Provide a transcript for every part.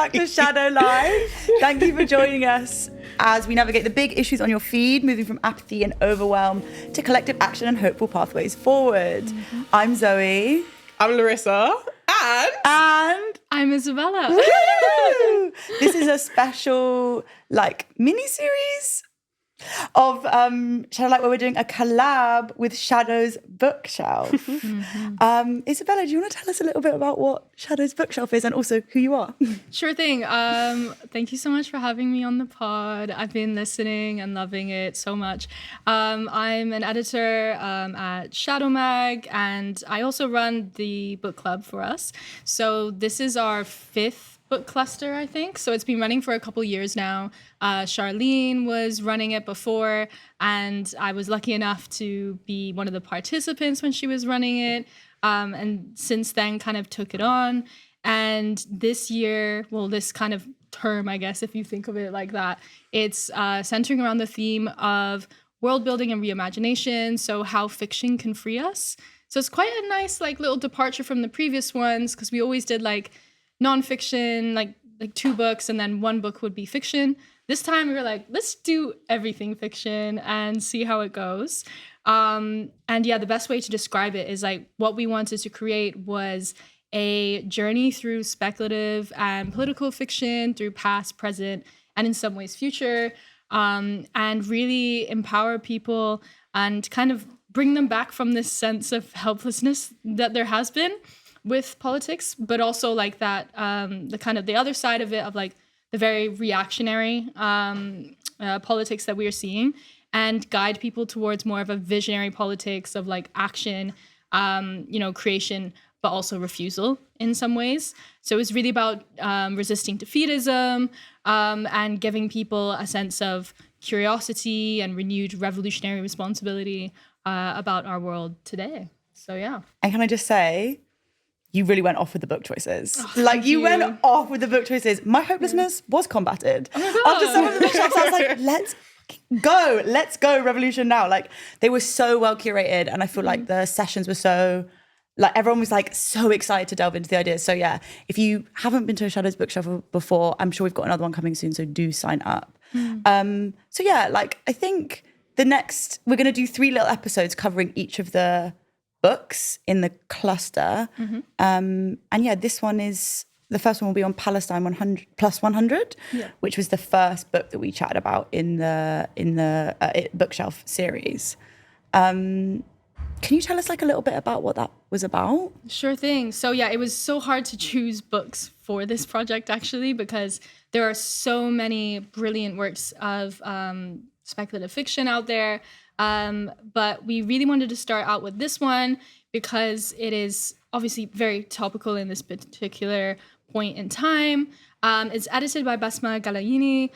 back to Shadow Live. Thank you for joining us as we navigate the big issues on your feed, moving from apathy and overwhelm to collective action and hopeful pathways forward. I'm Zoe. I'm Larissa. And I'm Isabella. Woo! This is a special mini-series of Shadow Light where we're doing a collab with Shadow's Bookshelf. Isabella, do you want to tell us a little bit about what Shadow's Bookshelf is and also who you are? Sure thing. Thank you so much for having me on the pod. I've been listening and loving it so much. I'm an editor at Shadow Mag, and I also run the book club for us. So this is our 5th book cluster, I think. So it's been running for a couple years now. Charlene was running it before, and I was lucky enough to be one of the participants when she was running it. And since then kind of took it on. And this year, well, this kind of term, I guess, if you think of it like that, it's centering around the theme of world building and reimagination. So how fiction can free us. So it's quite a nice little departure from the previous ones, because we always did nonfiction, like 2 books, and then 1 book would be fiction. This time we were like, let's do everything fiction and see how it goes. And yeah, the best way to describe it is what we wanted to create was a journey through speculative and political fiction, through past, present, and in some ways future, and really empower people and kind of bring them back from this sense of helplessness that there has been with politics, but also that the kind of the other side of it of the very reactionary politics that we are seeing, and guide people towards more of a visionary politics of action, creation, but also refusal in some ways. So it's really about resisting defeatism and giving people a sense of curiosity and renewed revolutionary responsibility about our world today. So yeah. And can I just say, you really went off with the book choices. You went off with the book choices. My hopelessness was combated. After some of the bookshops, I was like, let's go, revolution now. They were so well curated, and I feel like the sessions were so, everyone was so excited to delve into the ideas. So yeah, if you haven't been to a Shadows Bookshelf before, I'm sure we've got another one coming soon, so do sign up. So yeah, I think we're going to do 3 little episodes covering each of the books in the cluster. And yeah, this one is, the first one will be on Palestine+100, which was the first book that we chatted about in the bookshelf series. Can you tell us a little bit about what that was about? Sure thing. So yeah, it was so hard to choose books for this project actually, because there are so many brilliant works of speculative fiction out there. But we really wanted to start out with this one because it is obviously very topical in this particular point in time. It's edited by Basma Ghalayini,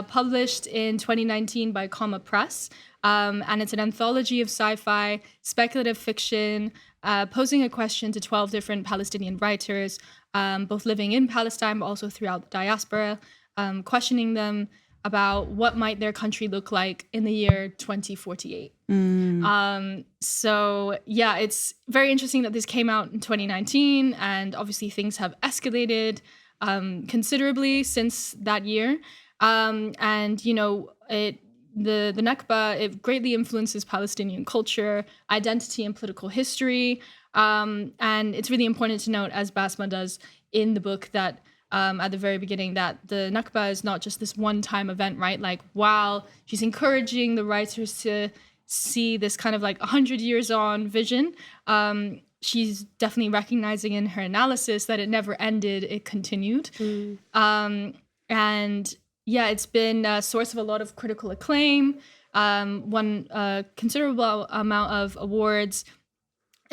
published in 2019 by Comma Press. And it's an anthology of sci-fi, speculative fiction, posing a question to 12 different Palestinian writers, both living in Palestine, but also throughout the diaspora, questioning them about what might their country look like in the year 2048. So yeah, it's very interesting that this came out in 2019, and obviously things have escalated considerably since that year. And the Nakba, it greatly influences Palestinian culture, identity, and political history. And it's really important to note, as Basma does in the book, that at the very beginning, that the Nakba is not just this one-time event, right? While she's encouraging the writers to see this kind of 100 years on vision, she's definitely recognizing in her analysis that it never ended, it continued. And yeah, it's been a source of a lot of critical acclaim, won a considerable amount of awards.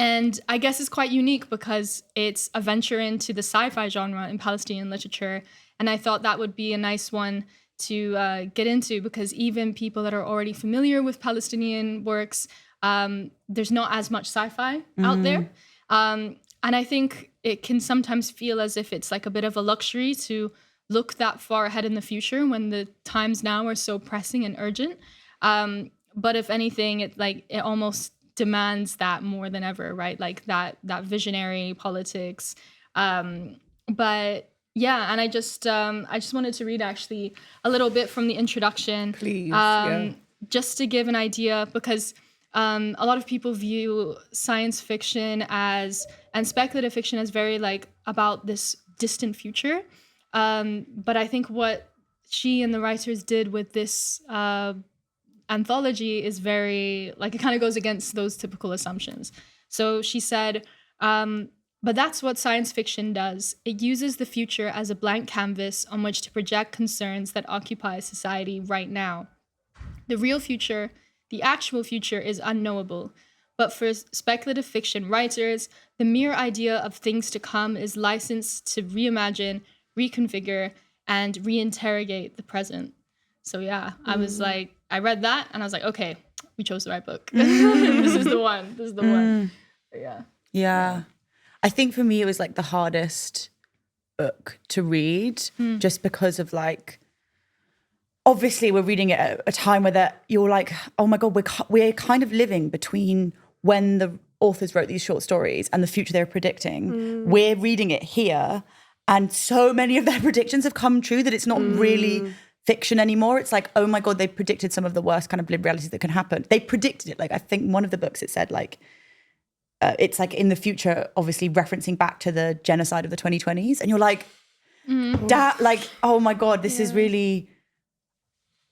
And I guess it's quite unique because it's a venture into the sci-fi genre in Palestinian literature. And I thought that would be a nice one to get into, because even people that are already familiar with Palestinian works, there's not as much sci-fi out there. And I think it can sometimes feel as if it's a bit of a luxury to look that far ahead in the future when the times now are so pressing and urgent. But if anything, it almost demands that more than ever, right? That visionary politics. But Yeah, and I just wanted to read actually a little bit from the introduction. Please, just to give an idea, because a lot of people view science fiction and speculative fiction as very like about this distant future. But I think what she and the writers did with this anthology is very, like, it kind of goes against those typical assumptions. So she said, but that's what science fiction does. It uses the future as a blank canvas on which to project concerns that occupy society right now. The real future, the actual future, is unknowable. But for speculative fiction writers, the mere idea of things to come is licensed to reimagine, reconfigure, and reinterrogate the present. So yeah, I was like, I read that and I was like, okay, we chose the right book. This is the one. This is the one. But yeah. Yeah. I think for me, it was like the hardest book to read just because of like, obviously we're reading it at a time where you're like, oh my God, we're kind of living between when the authors wrote these short stories and the future they were predicting. We're reading it here and so many of their predictions have come true that it's not really fiction anymore. It's like, oh my God, they predicted some of the worst kind of realities that can happen. They predicted it. Like, I think one of the books, it said like, it's like in the future, obviously referencing back to the genocide of the 2020s. And you're like, like, oh my God, this is really,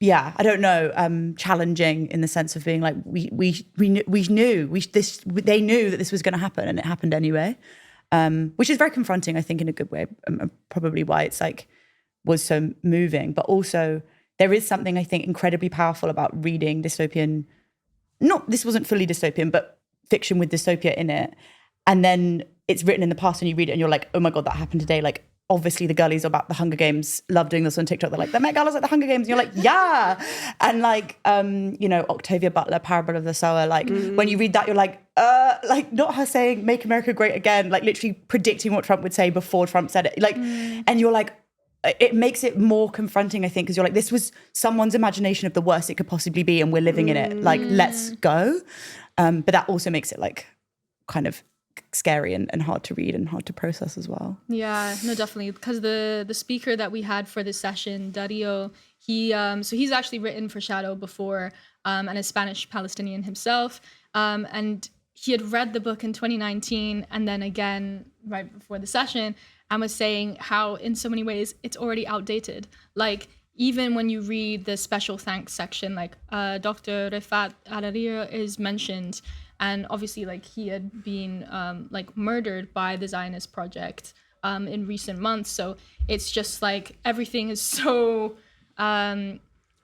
I don't know, challenging in the sense of being like, they knew that this was going to happen and it happened anyway. Which is very confronting, I think, in a good way, probably why it's like, was so moving. But also there is something I think incredibly powerful about reading dystopian, this wasn't fully dystopian, but fiction with dystopia in it, and then it's written in the past and you read it and you're like, oh my God, that happened today. Like, obviously the girlies about the Hunger Games love doing this on TikTok. They're like, the Met Gala's at the Hunger Games, and you're like, yeah. And like Octavia Butler, Parable of the Sower, like when you read that, you're like not her saying make America great again, like literally predicting what Trump would say before Trump said it, like and you're like, it makes it more confronting, I think, because you're like, this was someone's imagination of the worst it could possibly be and we're living in it, like let's go. But that also makes it like kind of scary and hard to read and hard to process as well. Yeah, no, definitely. Because the speaker that we had for this session, Dario, he's actually written for Shado before and is Spanish Palestinian himself. And he had read the book in 2019 and then again right before the session and was saying how in so many ways it's already outdated. Like, even when you read the special thanks section, like Dr. Refat Alaria is mentioned, and obviously like he had been like murdered by the Zionist project in recent months. So it's just like everything is so, I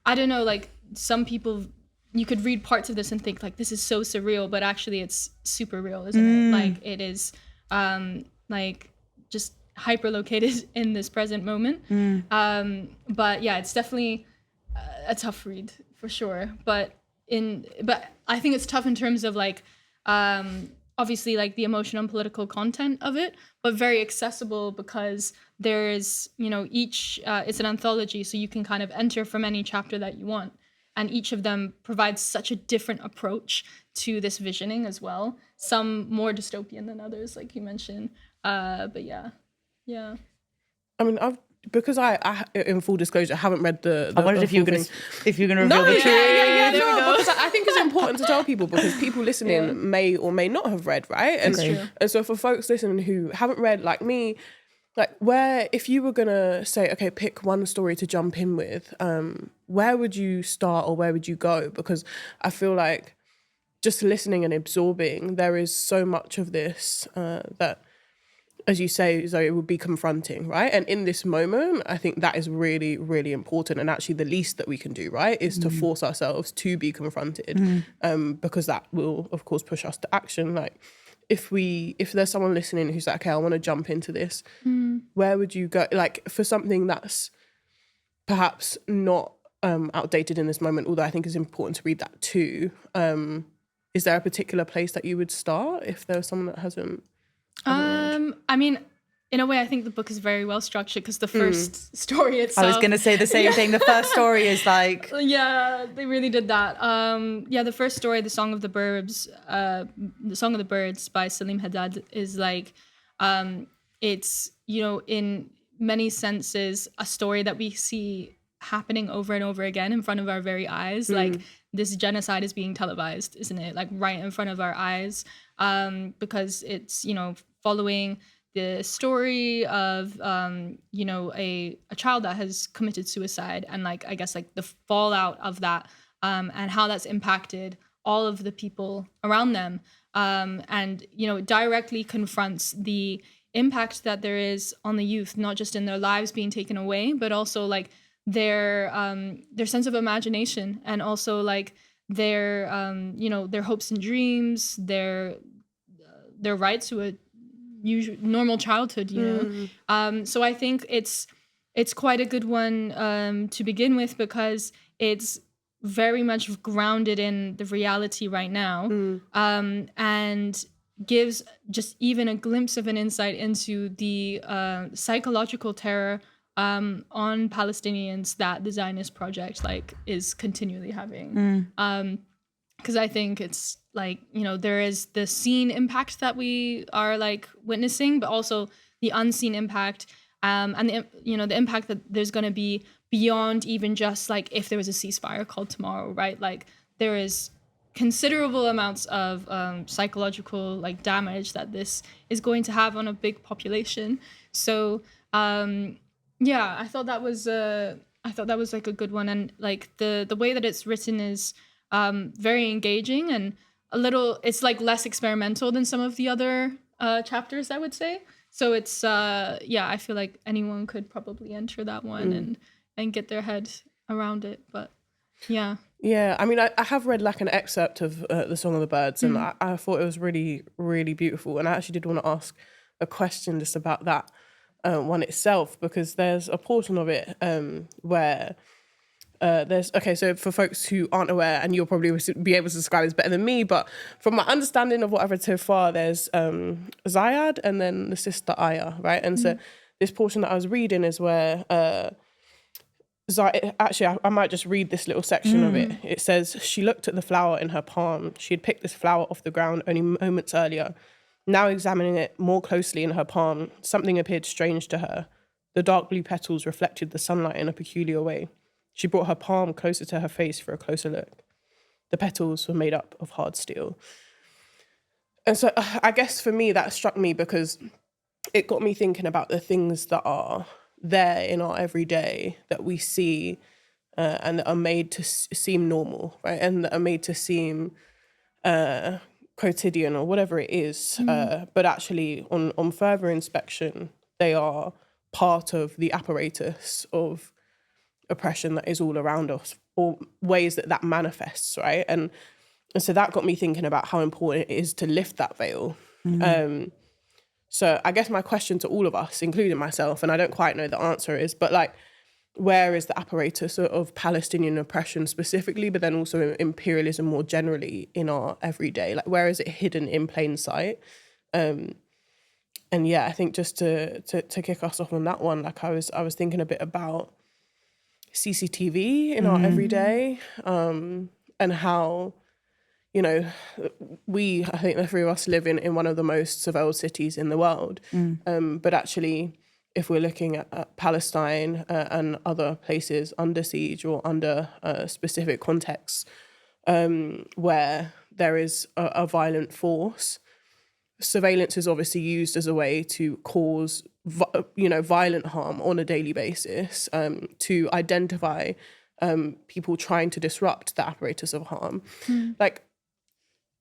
don't know, like some people, you could read parts of this and think like this is so surreal, but actually it's super real, isn't it? Like it is like just hyper located in this present moment. But yeah, it's definitely a tough read for sure. But I think it's tough in terms of like obviously like the emotional and political content of it, but very accessible because there's, each it's an anthology, so you can kind of enter from any chapter that you want. And each of them provides such a different approach to this visioning as well. Some more dystopian than others, like you mentioned. But yeah. I mean, because I in full disclosure, haven't read the I wondered if you were going to reveal the truth. Yeah, because I think it's important to tell people, because people listening may or may not have read, right? And, and so for folks listening who haven't read, like me, like if you were gonna say, okay, pick one story to jump in with, where would you start or where would you go? Because I feel like just listening and absorbing, there is so much of this that, as you say, Zoe, it would be confronting, right? And in this moment, I think that is really, really important. And actually the least that we can do, right, is to force ourselves to be confronted, because that will, of course, push us to action. Like, if there's someone listening who's like, okay, I want to jump into this, where would you go? Like, for something that's perhaps not outdated in this moment, although I think it's important to read that too, is there a particular place that you would start if there was someone that hasn't? I mean, in a way, I think the book is very well structured because the first story itself. I was going to say the same thing. The first story is like. Yeah, they really did that. The first story, The Song of the Birds, by Salim Haddad is like, it's, in many senses a story that we see happening over and over again in front of our very eyes. Like this genocide is being televised, isn't it? Like right in front of our eyes, because it's, you know, following the story of, you know, a child that has committed suicide, and like, I guess like the fallout of that, and how that's impacted all of the people around them. And, you know, it directly confronts the impact that there is on the youth, not just in their lives being taken away, but also like their sense of imagination, and also like their, you know, their hopes and dreams, their right to a normal childhood, you know. So I think it's quite a good one to begin with, because it's very much grounded in the reality right now, and gives just even a glimpse of an insight into the psychological terror on Palestinians that the Zionist project like is continually having. Because I think it's like, you know, there is the seen impact that we are like witnessing, but also the unseen impact, and the, you know, the impact that there's going to be beyond even just like if there was a ceasefire called tomorrow, right? Like there is considerable amounts of psychological like damage that this is going to have on a big population. So yeah, I thought that was like a good one, and like the way that it's written is very engaging, and it's like less experimental than some of the other chapters, I would say. So it's yeah, I feel like anyone could probably enter that one and get their head around it. But yeah. Yeah, I mean, I have read like an excerpt of The Song of the Birds, and I thought it was really, really beautiful. And I actually did want to ask a question just about that one itself, because there's a portion of it where so for folks who aren't aware, and you'll probably be able to describe this better than me, but from my understanding of what I've read so far, there's Zayad and then the sister Aya, right? And so this portion that I was reading is where actually, I might just read this little section of it. It says, "She looked at the flower in her palm. She had picked this flower off the ground only moments earlier. Now examining it more closely in her palm, something appeared strange to her. The dark blue petals reflected the sunlight in a peculiar way. She brought her palm closer to her face for a closer look. The petals were made up of hard steel." And so I guess for me, that struck me because it got me thinking about the things that are there in our everyday that we see and that are made to seem normal, right? And that are made to seem quotidian or whatever it is. But actually on further inspection, they are part of the apparatus of oppression that is all around us, or ways that manifests, right? And so that got me thinking about how important it is to lift that veil. So I guess my question to all of us, including myself, and I don't quite know the answer is, but like, where is the apparatus of Palestinian oppression specifically, but then also imperialism more generally in our everyday? Like, where is it hidden in plain sight? And yeah, I think just to kick us off on that one, like I was thinking a bit about CCTV in our everyday, and how, you know, I think the three of us live in one of the most surveilled cities in the world. But actually, if we're looking at Palestine and other places under siege or under specific contexts where there is a violent force, surveillance is obviously used as a way to cause, violent harm on a daily basis, to identify people trying to disrupt the apparatus of harm. Like,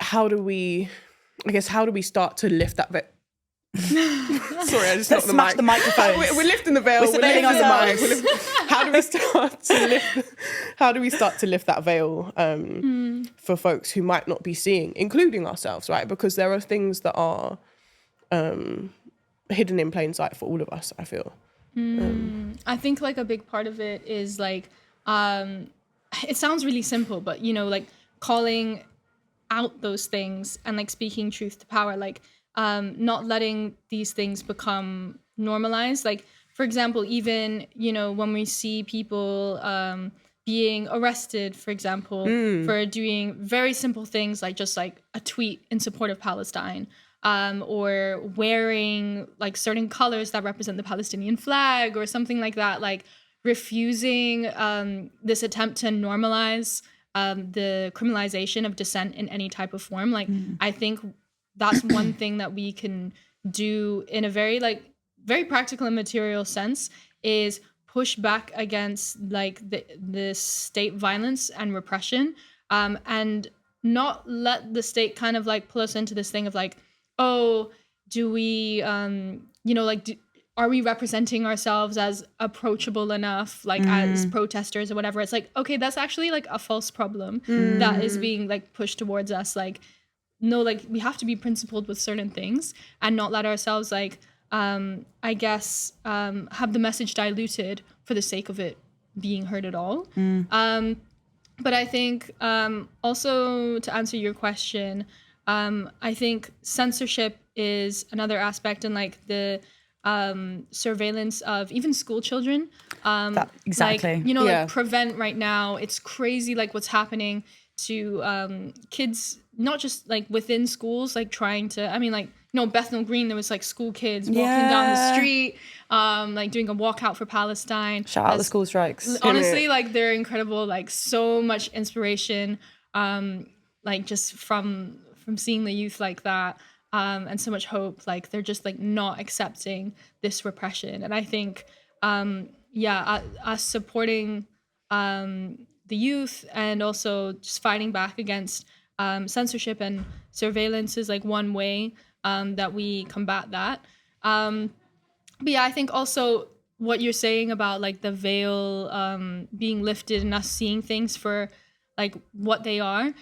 how do we start to lift that bit? Sorry, I just knocked the mic. The microphone. We're lifting the veil. We're lifting the mic. How do we start to lift that veil for folks who might not be seeing, including ourselves, right? Because there are things that are hidden in plain sight for all of us, I feel. I think like a big part of it is like, it sounds really simple, but you know, like calling out those things and like speaking truth to power, like not letting these things become normalized. Like, for example, even, you know, when we see people being arrested, for example, for doing very simple things like just like a tweet in support of Palestine, or wearing like certain colors that represent the Palestinian flag or something like that, like refusing this attempt to normalize the criminalization of dissent in any type of form. Like, I think that's one thing that we can do in a very practical and material sense, is push back against like the state violence and repression, and not let the state kind of like pull us into this thing of like, oh, do we are we representing ourselves as approachable enough, like as protesters or whatever? It's like, okay, that's actually like a false problem that is being like pushed towards us. Like, no, like we have to be principled with certain things and not let ourselves like, I guess, have the message diluted for the sake of it being heard at all. But I think also to answer your question, I think censorship is another aspect, and like the surveillance of even school children. Exactly. Like, like Prevent right now, it's crazy like what's happening to kids, not just like within schools, like trying to, I mean, like, Bethnal Green, there was like school kids walking down the street, like doing a walkout for Palestine. Shout out the school strikes. Honestly, like they're incredible, like so much inspiration, like just from seeing the youth like that, and so much hope. Like they're just like not accepting this repression. And I think, us supporting the youth and also just fighting back against censorship and surveillance is like one way that we combat that. But yeah, I think also what you're saying about like the veil being lifted and us seeing things for like what they are,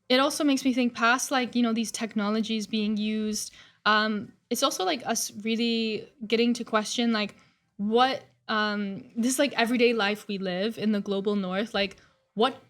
it also makes me think past like, these technologies being used. It's also like us really getting to question like what this like everyday life we live in the global north, like what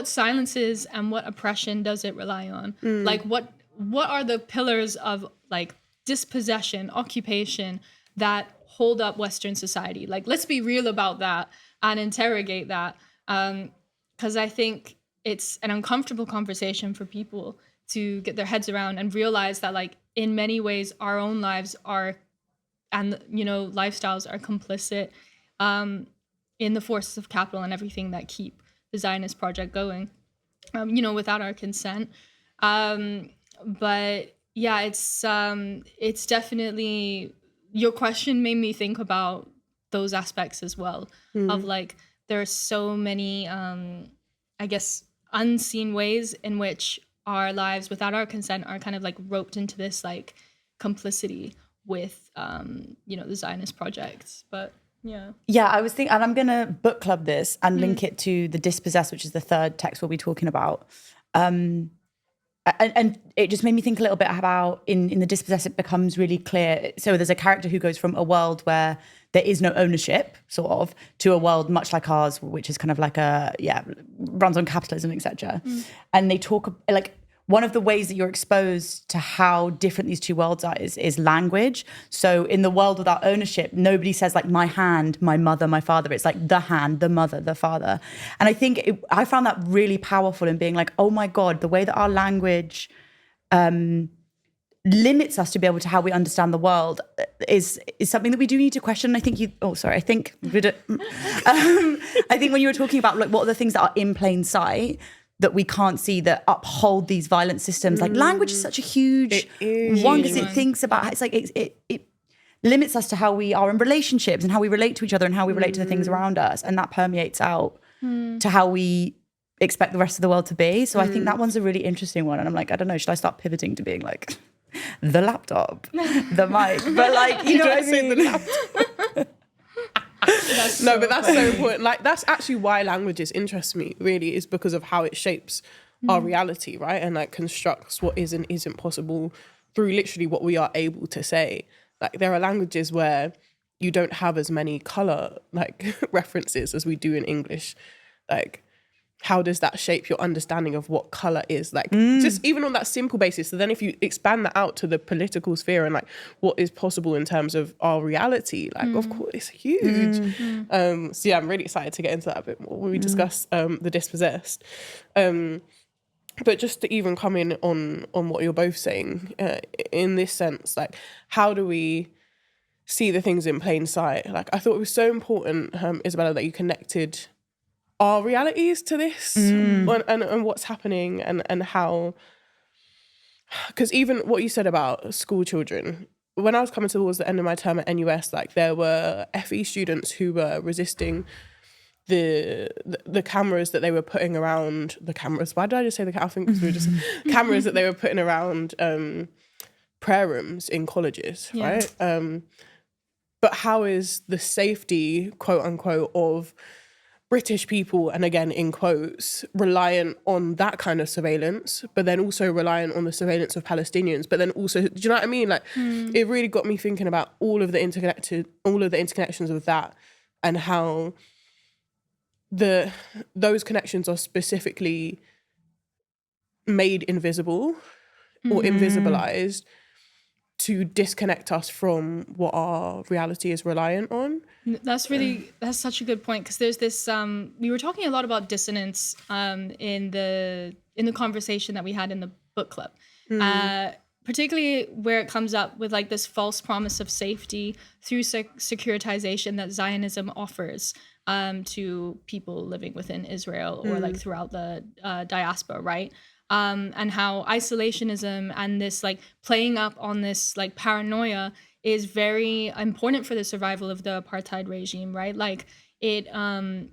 silences and what oppression does it rely on? Like what are the pillars of like dispossession, occupation that hold up Western society? Like, let's be real about that and interrogate that. Because I think it's an uncomfortable conversation for people to get their heads around and realize that like in many ways our own lives are, and lifestyles are complicit in the forces of capital and everything that keep the Zionist project going, without our consent. But yeah, it's definitely, your question made me think about those aspects as well, of like, there are so many, I guess, unseen ways in which our lives without our consent are kind of like roped into this like complicity with, the Zionist projects. But yeah, I was thinking, and I'm going to book club this and link it to The Dispossessed, which is the third text we'll be talking about. And it just made me think a little bit about in The Dispossessed, it becomes really clear. So there's a character who goes from a world where there is no ownership, sort of, to a world much like ours, which is kind of like runs on capitalism, etc. And they talk like, one of the ways that you're exposed to how different these two worlds are is language. So in the world without ownership, nobody says like my hand, my mother, my father. It's like the hand, the mother, the father. And I think I found that really powerful in being like, oh my God, the way that our language limits us to be able to how we understand the world is something that we do need to question. I think I think when you were talking about like what are the things that are in plain sight that we can't see that uphold these violent systems, like language is such a huge one, because it thinks about, it's like it limits us to how we are in relationships and how we relate to each other and how we relate to the things around us, and that permeates out to how we expect the rest of the world to be. So I think that one's a really interesting one, and I'm like, I don't know, should I start pivoting to being like the laptop, the mic, but like, you know what I mean? But that's so important. Like, that's actually why languages interest me, really, is because of how it shapes our reality, right? And like constructs what is and isn't possible through literally what we are able to say. Like, there are languages where you don't have as many color like references as we do in English. Like, how does that shape your understanding of what color is? Like, just even on that simple basis. So then if you expand that out to the political sphere and like what is possible in terms of our reality, like, of course, it's huge. So yeah, I'm really excited to get into that a bit more when we discuss The Dispossessed. But just to even come in on what you're both saying, in this sense, like, how do we see the things in plain sight? Like, I thought it was so important, Isabella, that you connected our realities to this and what's happening and how, because even what you said about school children, when I was coming towards the end of my term at NUS, like, there were FE students who were resisting the cameras that they were putting around the cameras. Why did I just say the I think we were just cameras that they were putting around prayer rooms in colleges, right? But how is the safety, quote unquote, of British people, and again in quotes, reliant on that kind of surveillance, but then also reliant on the surveillance of Palestinians, but then also, do you know what I mean? Like, it really got me thinking about all of the interconnections of that, and how those connections are specifically made invisible or invisibilized to disconnect us from what our reality is reliant on. That's such a good point, because there's this we were talking a lot about dissonance in the conversation that we had in the book club, particularly where it comes up with like this false promise of safety through securitization that Zionism offers to people living within Israel or like throughout the diaspora, right? And how isolationism and this like playing up on this like paranoia is very important for the survival of the apartheid regime, right? Like it, and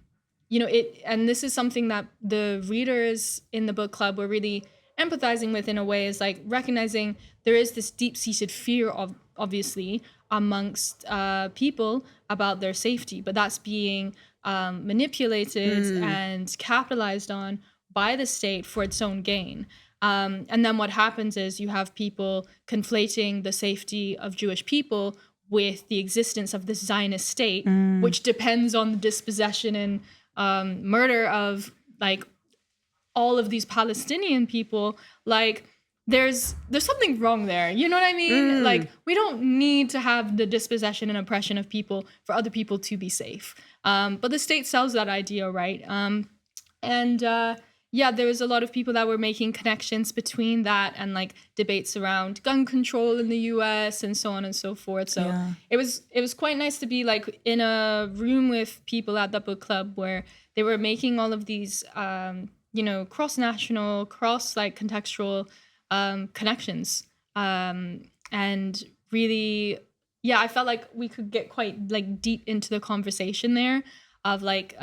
this is something that the readers in the book club were really empathizing with in a way, is like recognizing there is this deep-seated fear of, obviously, amongst people about their safety, but that's being manipulated and capitalized on by the state for its own gain. And then what happens is you have people conflating the safety of Jewish people with the existence of the Zionist state, which depends on the dispossession and murder of like all of these Palestinian people. Like there's something wrong there. You know what I mean? Like we don't need to have the dispossession and oppression of people for other people to be safe. But the state sells that idea, right? There was a lot of people that were making connections between that and like debates around gun control in the US and so on and so forth. So it was quite nice to be like in a room with people at the book club where they were making all of these, cross-national, cross-like contextual connections. And really, I felt like we could get quite like deep into the conversation there of like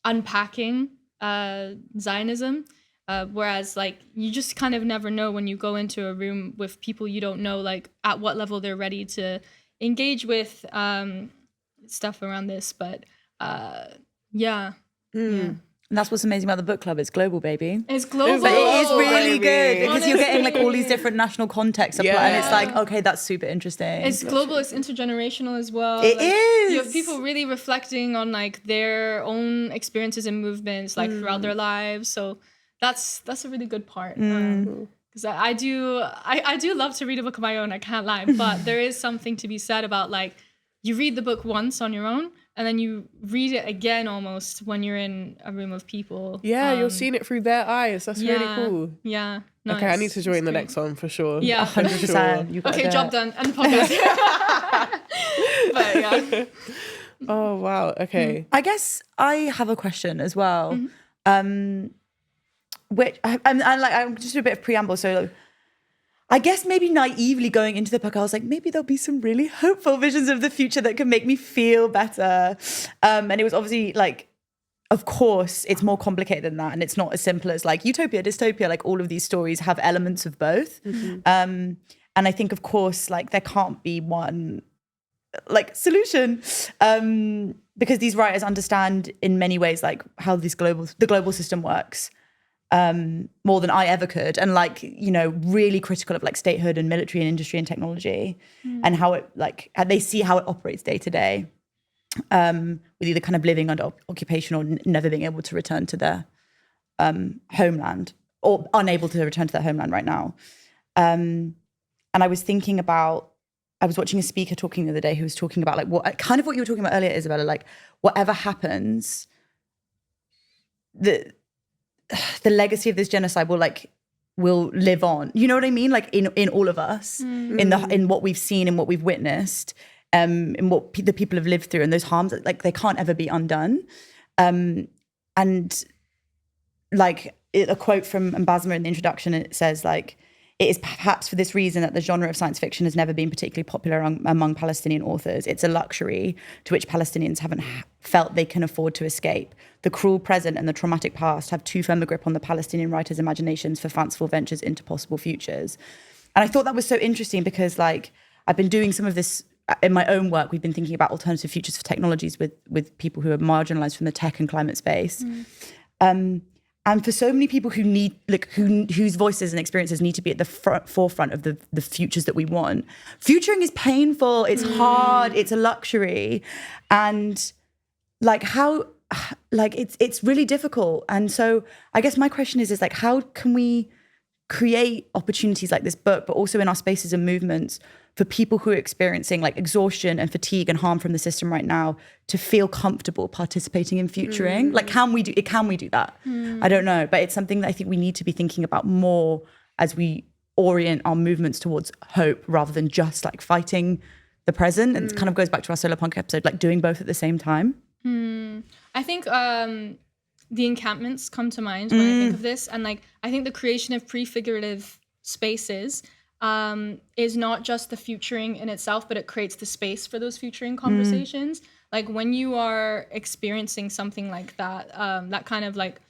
unpacking Zionism, whereas like you just kind of never know when you go into a room with people you don't know like at what level they're ready to engage with stuff around this, but And that's what's amazing about the book club. It's global, baby. It's global. But it is really baby. good because Honestly. you're getting like all these different national contexts. And it's like, okay, that's super interesting. It's global. It's intergenerational as well. It is. You have people really reflecting on like their own experiences and movements like throughout their lives. So that's a really good part. Because I do love to read a book of my own. I can't lie. But there is something to be said about like you read the book once on your own, and then you read it again almost when you're in a room of people. Yeah, you're seeing it through their eyes. That's really cool. Yeah. Nice. Okay, I need to join the next one for sure. Yeah, 100%. Okay, job done. End the podcast. But yeah. Oh, wow. Okay. I guess I have a question as well. Which I'm just a bit of preamble. So I guess maybe naively going into the book, I was like, maybe there'll be some really hopeful visions of the future that can make me feel better. And it was obviously like, of course, it's more complicated than that. And it's not as simple as like utopia, dystopia, like all of these stories have elements of both. And I think, of course, like there can't be one like solution because these writers understand in many ways like how the global system works. More than I ever could, and like, you know, really critical of like statehood and military and industry and technology and how it like, they see how it operates day to day with either kind of living under occupation or never being able to return to their homeland or unable to return to their homeland right now. And I was thinking about, I was watching a speaker talking the other day who was talking about like what kind of what you were talking about earlier, Isabella, like whatever happens, the legacy of this genocide will live on. You know what I mean? Like in all of us, in what we've seen and what we've witnessed, in what the people have lived through, and those harms, like they can't ever be undone. And like a quote from Basma in the introduction, it says like, it is perhaps for this reason that the genre of science fiction has never been particularly popular among Palestinian authors. It's a luxury to which Palestinians haven't felt they can afford to escape. The cruel present and the traumatic past have too firm a grip on the Palestinian writers' imaginations for fanciful ventures into possible futures. And I thought that was so interesting because like I've been doing some of this in my own work. We've been thinking about alternative futures for technologies with people who are marginalized from the tech and climate space. And for so many people who need, like, whose voices and experiences need to be at the forefront of the futures that we want, futuring is painful, it's hard, it's a luxury. And like it's really difficult. And so I guess my question is like, how can we create opportunities like this book, but also in our spaces and movements for people who are experiencing like exhaustion and fatigue and harm from the system right now to feel comfortable participating in futuring? Like, can we do that? I don't know, but it's something that I think we need to be thinking about more as we orient our movements towards hope rather than just like fighting the present. And it kind of goes back to our solar punk episode, like doing both at the same time. I think the encampments come to mind when I think of this. And like, I think the creation of prefigurative spaces is not just the futuring in itself, but it creates the space for those futuring conversations. Like when you are experiencing something like that, that kind of like,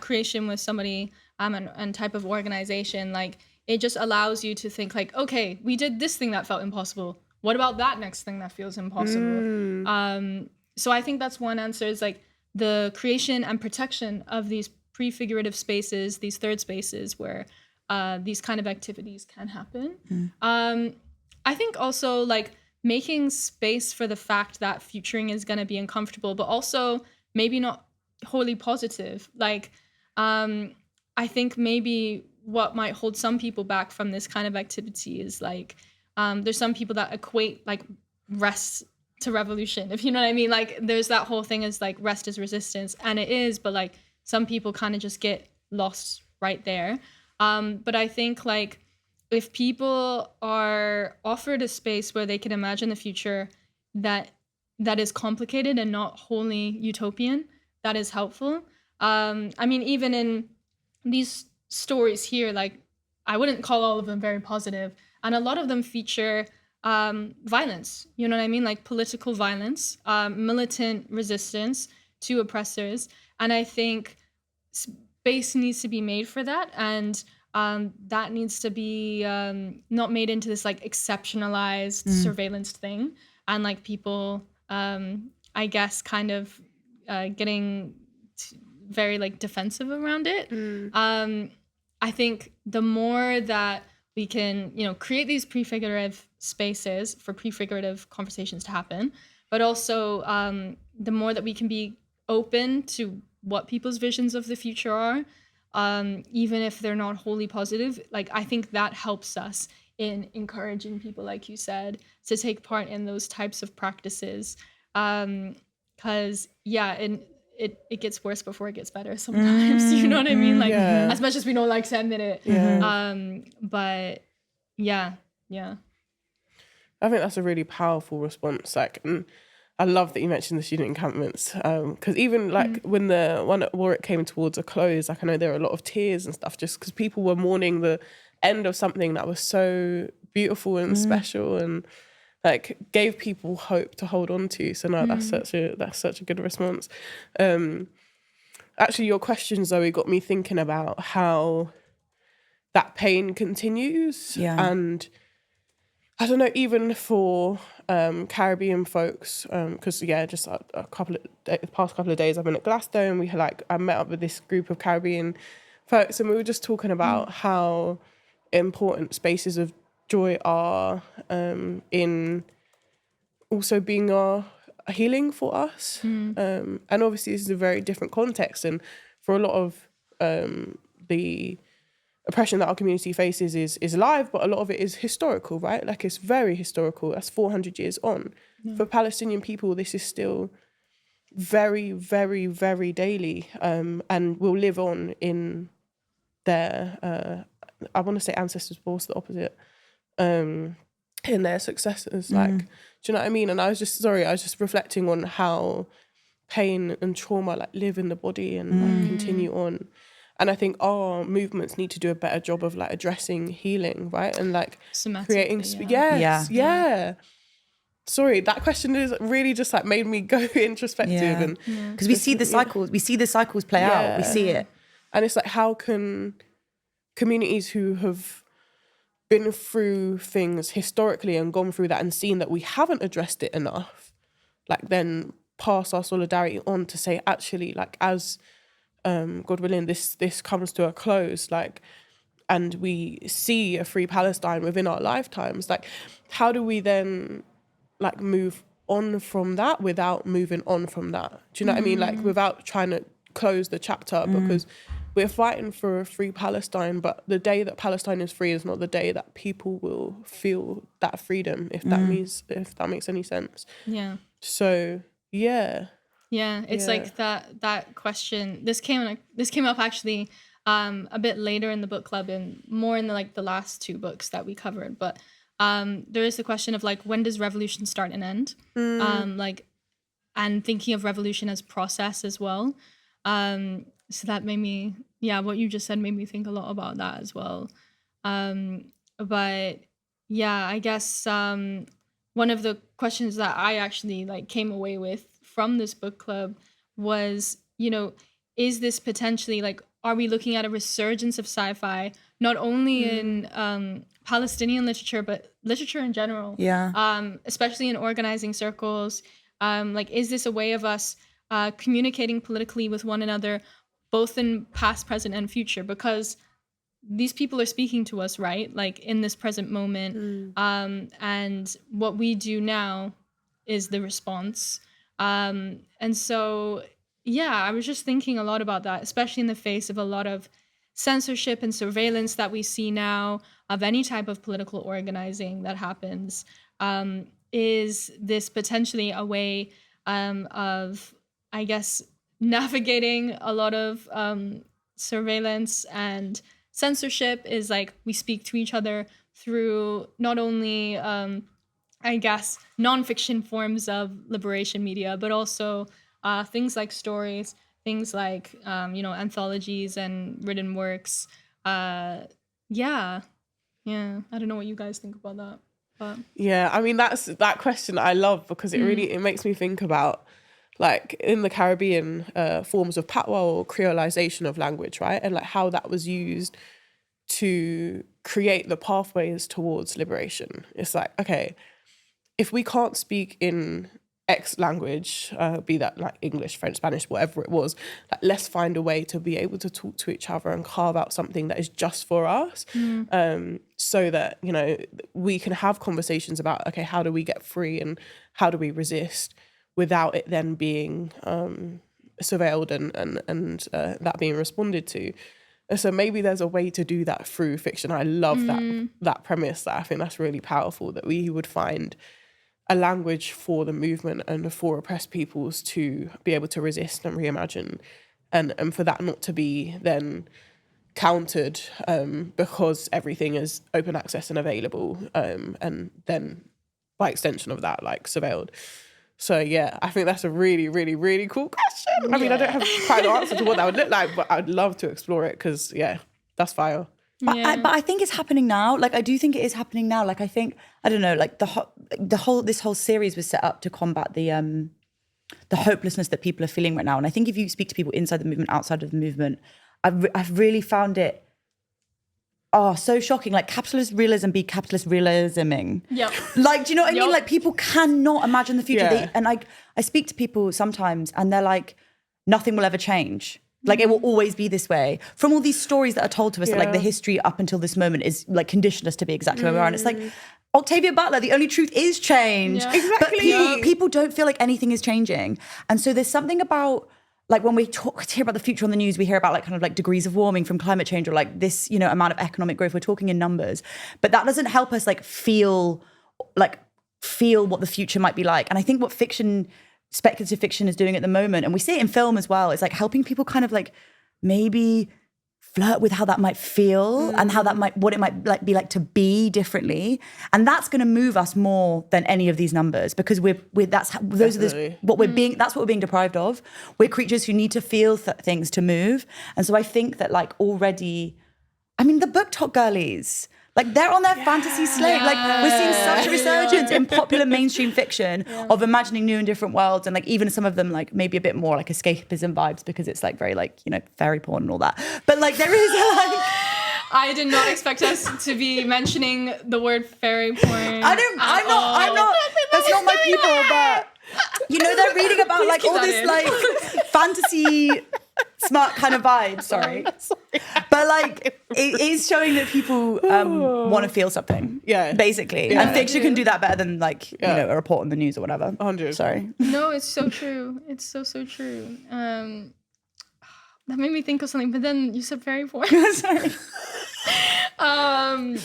creation with somebody and type of organization, like it just allows you to think like, okay, we did this thing that felt impossible. What about that next thing that feels impossible? So I think that's one answer, is like the creation and protection of these prefigurative spaces, these third spaces where these kind of activities can happen. I think also like making space for the fact that futuring is going to be uncomfortable, but also maybe not wholly positive. Like, I think maybe what might hold some people back from this kind of activity is like, there's some people that equate like rest to revolution, if you know what I mean. Like there's that whole thing is like rest is resistance, and it is, but like some people kind of just get lost right there. But I think like if people are offered a space where they can imagine the future that is complicated and not wholly utopian, that is helpful. I mean, even in these stories here, like I wouldn't call all of them very positive, and a lot of them feature violence, you know what I mean? Like political violence, militant resistance to oppressors. And I think space needs to be made for that. And that needs to be not made into this like exceptionalized surveillance thing. And like people, I guess, kind of getting very like defensive around it. I think the more that we can, create these prefigurative spaces for prefigurative conversations to happen, but also the more that we can be open to what people's visions of the future are, even if they're not wholly positive, like I think that helps us in encouraging people, like you said, to take part in those types of practices. Because it gets worse before it gets better sometimes. You know what I mean? Like as much as we don't like to admit it. But yeah. I think that's a really powerful response. Like, I love that you mentioned the student encampments, because even like when the one at Warwick came towards a close, like I know there were a lot of tears and stuff, just because people were mourning the end of something that was so beautiful and special, and like gave people hope to hold on to. So no, that's such a good response. Actually, your question, Zoe, got me thinking about how that pain continues, and I don't know, even for Caribbean folks, because just the past couple of days I've been at Glasgow, and I met up with this group of Caribbean folks, and we were just talking about how important spaces of joy are in also being a healing for us. And obviously this is a very different context, and for a lot of the oppression that our community faces is live, but a lot of it is historical, right? Like it's very historical. That's 400 years on. For Palestinian people, this is still very, very, very daily, and will live on in their, I want to say ancestors, but also the opposite, in their successors. Like, do you know what I mean? And I was just reflecting on how pain and trauma like live in the body and like continue on. And I think our movements need to do a better job of like addressing healing, right? And like creating, Sorry, that question is really just like made me go introspective, and because we see the cycles, play out. We see it, and it's like, how can communities who have been through things historically and gone through that and seen that we haven't addressed it enough, like then pass our solidarity on to say, actually, like as God willing, this comes to a close, like, and we see a free Palestine within our lifetimes, like how do we then like move on from that without moving on from that? Do you know what I mean? Like without trying to close the chapter, because we're fighting for a free Palestine, but the day that Palestine is free is not the day that people will feel that freedom, if that makes any sense. Yeah. So it's like that question. This came up actually a bit later in the book club and more in the last two books that we covered, but there is the question of like, when does revolution start and end? And thinking of revolution as process as well. So that made me, what you just said made me think a lot about that as well. But yeah, I guess one of the questions that I actually like came away with from this book club was, is this potentially like, are we looking at a resurgence of sci-fi, not only in Palestinian literature, but literature in general? Especially in organizing circles. Like, is this a way of us communicating politically with one another, both in past, present, and future? Because these people are speaking to us, right? Like in this present moment. And what we do now is the response. And so, I was just thinking a lot about that, especially in the face of a lot of censorship and surveillance that we see now of any type of political organizing that happens. Is this potentially a way of, I guess, navigating a lot of surveillance and censorship? Is like we speak to each other through not only, I guess, nonfiction forms of liberation media, but also things like stories, things like, anthologies and written works. I don't know what you guys think about that. But yeah, I mean, that question I love, because it really, it makes me think about, like, in the Caribbean, forms of patois or creolization of language, right? And like how that was used to create the pathways towards liberation. It's like, okay, if we can't speak in X language, be that like English, French, Spanish, whatever it was, like, let's find a way to be able to talk to each other and carve out something that is just for us, so that, we can have conversations about, okay, how do we get free and how do we resist without it then being surveilled and that being responded to. And so maybe there's a way to do that through fiction. I love that premise. That I think that's really powerful, that we would find a language for the movement and for oppressed peoples to be able to resist and reimagine, and for that not to be then countered because everything is open access and available, and then by extension of that, like, surveilled. So yeah, I think that's a really, really, really cool question. I mean, I don't have quite an answer to what that would look like, but I'd love to explore it, because that's fire. But I think it's happening now. Like, I do think it is happening now. Like, I think, I don't know, like this whole series was set up to combat the hopelessness that people are feeling right now. And I think if you speak to people inside the movement, outside of the movement, I've really found it so shocking. Like, capitalist realism be capitalist realisming. Yep. Like, do you know what I mean? Like, people cannot imagine the future. Yeah. And I speak to people sometimes and they're like, nothing will ever change. Like, it will always be this way. From all these stories that are told to us, that like the history up until this moment is like conditioned us to be exactly where we are. And it's like, Octavia Butler, the only truth is change. Yeah. Exactly. But people don't feel like anything is changing. And so there's something about, like, when we hear about the future on the news, we hear about like kind of like degrees of warming from climate change, or like this, amount of economic growth. We're talking in numbers, but that doesn't help us like feel what the future might be like. And I think what fiction speculative fiction is doing at the moment, and we see it in film as well. It's like helping people kind of like maybe flirt with how that might feel and how that what it might like be like to be differently, and that's going to move us more than any of these numbers, because that's what we're being deprived of. We're creatures who need to feel things to move, and so I think that like already, I mean, the book talk girlies, like they're on their fantasy slate. Like we're seeing such a resurgence in popular mainstream fiction of imagining new and different worlds, and like even some of them like maybe a bit more like escapism vibes, because it's like very like, you know, fairy porn and all that. But like there is like, I did not expect us to be mentioning the word fairy porn. I'm not. That's not my people. But you know, they're reading about like all this like fantasy smart kind of vibe. Sorry. But like it is showing that people want to feel something. Yeah. Basically. Yeah. And fiction can do that better than like, you know, a report on the news or whatever. 100. Sorry. No, it's so true. It's so true. That made me think of something, but then you said fairy porn. Sorry. Part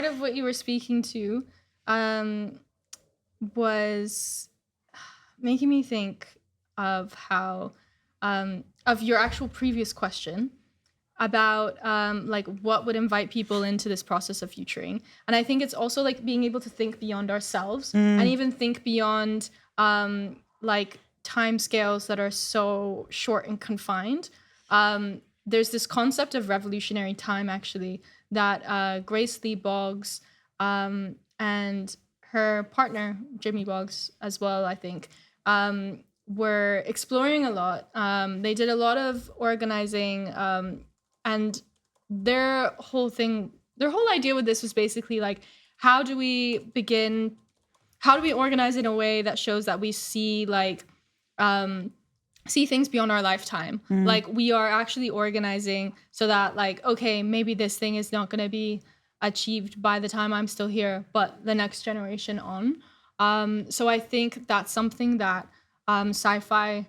of what you were speaking to was making me think of how of your actual previous question about like what would invite people into this process of futuring. And I think it's also like being able to think beyond ourselves and even think beyond like time scales that are so short and confined. There's this concept of revolutionary time, actually, that Grace Lee Boggs and her partner, Jimmy Boggs, as well, I think, were exploring a lot. They did a lot of organizing, and their whole idea with this was basically like, how do we organize in a way that shows that we see like see things beyond our lifetime. Like we are actually organizing so that like, okay, maybe this thing is not going to be achieved by the time I'm still here, but the next generation on. So I think that's something that sci-fi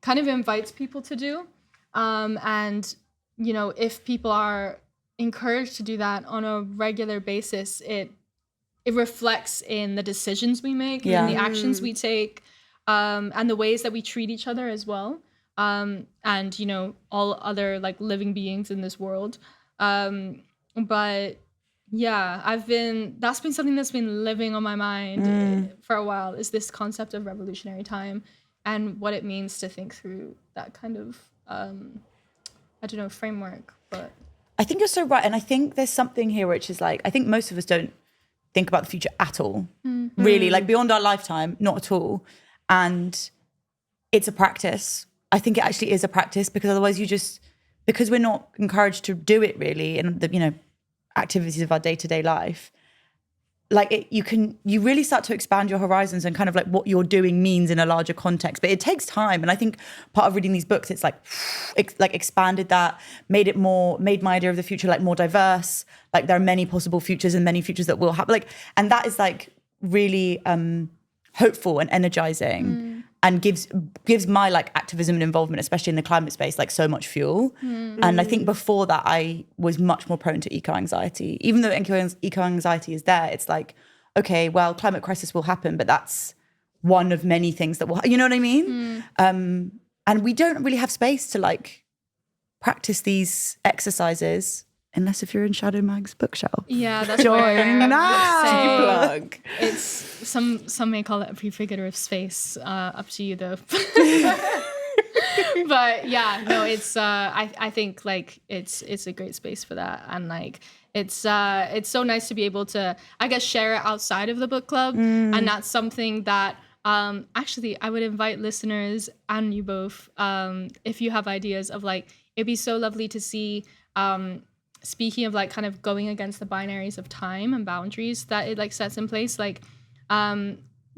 kind of invites people to do. And, you know, if people are encouraged to do that on a regular basis, it reflects in the decisions we make and the actions we take. And the ways that we treat each other as well, and you know, all other like living beings in this world. But yeah, that's been something that's been living on my mind for a while, is this concept of revolutionary time and what it means to think through that kind of framework. But I think you're so right, and I think there's something here which is like, I think most of us don't think about the future at all, really, like beyond our lifetime, not at all. And it's a practice. I think it actually is a practice, because otherwise because we're not encouraged to do it really in the, you know, activities of our day-to-day life, like you really start to expand your horizons and kind of like what you're doing means in a larger context. But it takes time. And I think part of reading these books, it's like expanded that, made my idea of the future like more diverse. Like there are many possible futures and many futures that will happen. Like, and that is like really hopeful and energizing, and gives my like activism and involvement, especially in the climate space, like so much fuel. And I think before that I was much more prone to eco-anxiety. Even though eco-anxiety is there, it's like, okay, well, climate crisis will happen, but that's one of many things that will, you know what I mean? And we don't really have space to like practice these exercises unless if you're in Shadow Mag's bookshelf. Yeah, that's join now. Plug. It's some may call it a prefigurative space. Up to you though. But yeah, no, it's I think like it's a great space for that, and like it's so nice to be able to, I guess, share it outside of the book club, and that's something that actually I would invite listeners and you both, if you have ideas of like, it'd be so lovely to see. Speaking of like kind of going against the binaries of time and boundaries that it like sets in place, like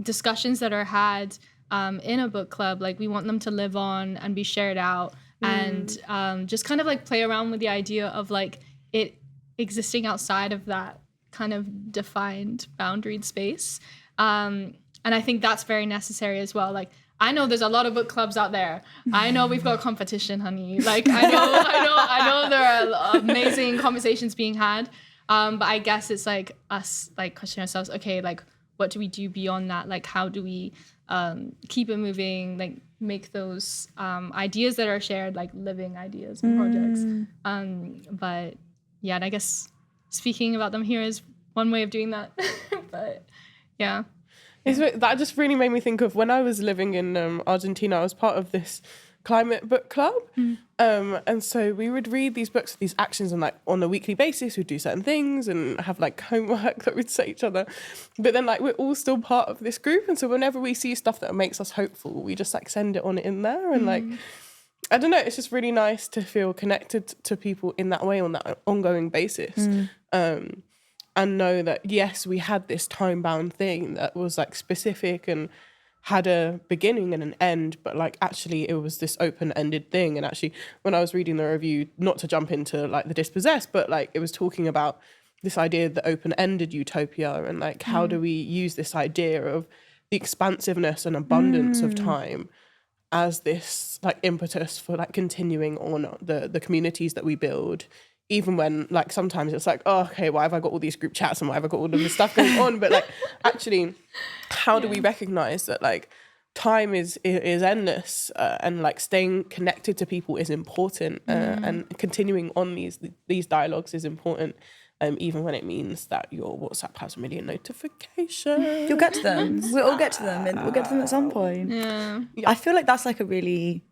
discussions that are had in a book club, like we want them to live on and be shared out, and just kind of like play around with the idea of like it existing outside of that kind of defined boundaried space. And I think that's very necessary as well. Like, I know there's a lot of book clubs out there. I know we've got competition, honey. Like, I know there are amazing conversations being had. But I guess it's like us like questioning ourselves, okay, like what do we do beyond that? Like, how do we keep it moving, like make those ideas that are shared, like living ideas and projects. But yeah, and I guess speaking about them here is one way of doing that. But yeah. That just really made me think of when I was living in Argentina. I was part of this climate book club, and so we would read these books, these actions, and like on a weekly basis we'd do certain things and have like homework that we'd say each other. But then like we're all still part of this group, and so whenever we see stuff that makes us hopeful, we just like send it on in there. And like, I don't know, it's just really nice to feel connected to people in that way on that ongoing basis. And know that, yes, we had this time-bound thing that was, like, specific and had a beginning and an end, but, like, actually it was this open-ended thing. And actually, when I was reading the review, not to jump into, like, The Dispossessed, but, like, it was talking about this idea of the open-ended utopia and, like, how do we use this idea of the expansiveness and abundance of time as this, like, impetus for, like, continuing on the communities that we build, even when, like, sometimes it's like, oh, okay, why have I got all these group chats and why have I got all of this stuff going on? But, like, actually, how do we recognize that, like, time is endless and, like, staying connected to people is important and continuing on these dialogues is important, even when it means that your WhatsApp has a million notifications. You'll get to them. We'll all get to them, and we'll get to them at some point. Yeah. I feel like that's, like, a really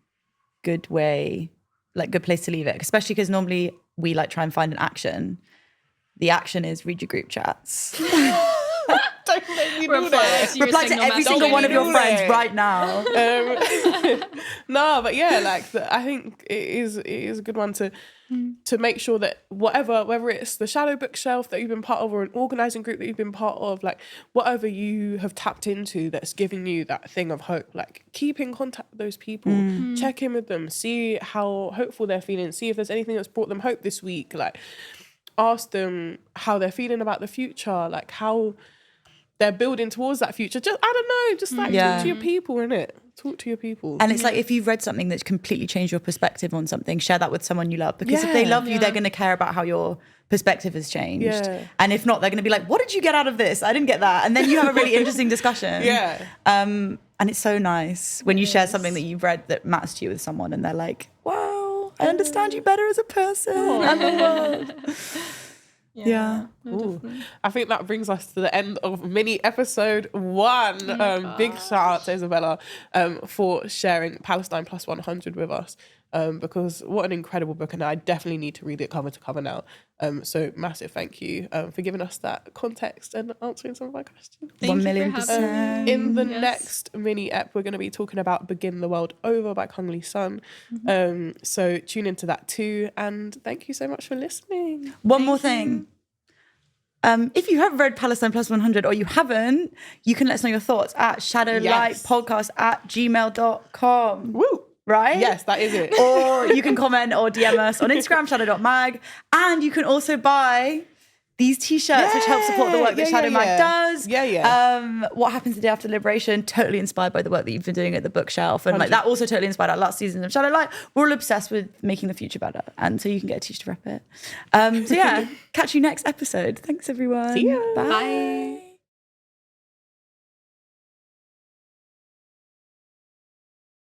good way, like, good place to leave it, especially because normally we like try and find an action. The action is read your group chats. Don't make me do that. Reply to every single one of your friends right now. No, but yeah, like I think it is a good one to make sure that whether it's the shadow bookshelf that you've been part of or an organising group that you've been part of, like whatever you have tapped into that's giving you that thing of hope, like keep in contact with those people, check in with them, see how hopeful they're feeling, see if there's anything that's brought them hope this week, like ask them how they're feeling about the future, like how they're building towards that future. Just, I don't know, just like talk to your people, innit? Talk to your people. And it's like if you've read something that's completely changed your perspective on something, share that with someone you love. Because if they love you, they're going to care about how your perspective has changed. Yeah. And if not, they're going to be like, what did you get out of this? I didn't get that. And then you have a really interesting discussion. Yeah. And it's so nice when you share something that you've read that matters to you with someone and they're like, wow, I understand you better as a person and the world. Yeah. Ooh. I think that brings us to the end of mini episode 1. Big shout out to Isabella for sharing Palestine+100 with us, because what an incredible book, and I definitely need to read it cover to cover now. So massive thank you for giving us that context and answering some of our questions. 1,000,000%. In the next mini ep, we're going to be talking about Begin the World Over by Kung Lee Sun. So tune into that too, and thank you so much for listening. One more thing. If you have read Palestine+100 or you haven't, you can let us know your thoughts at shadowlightpodcast@gmail.com. Woo! Right? Yes, that is it. Or you can comment or DM us on Instagram, shadow.mag. And you can also buy these t-shirts, which help support the work that Shadow Mag does. What Happens the Day After Liberation, totally inspired by the work that you've been doing at the bookshelf. And like that also totally inspired our last season of Shadow Light. We're all obsessed with making the future better. And so you can get a t-shirt to rep it. So yeah, catch you next episode. Thanks everyone. See ya. Bye. Bye.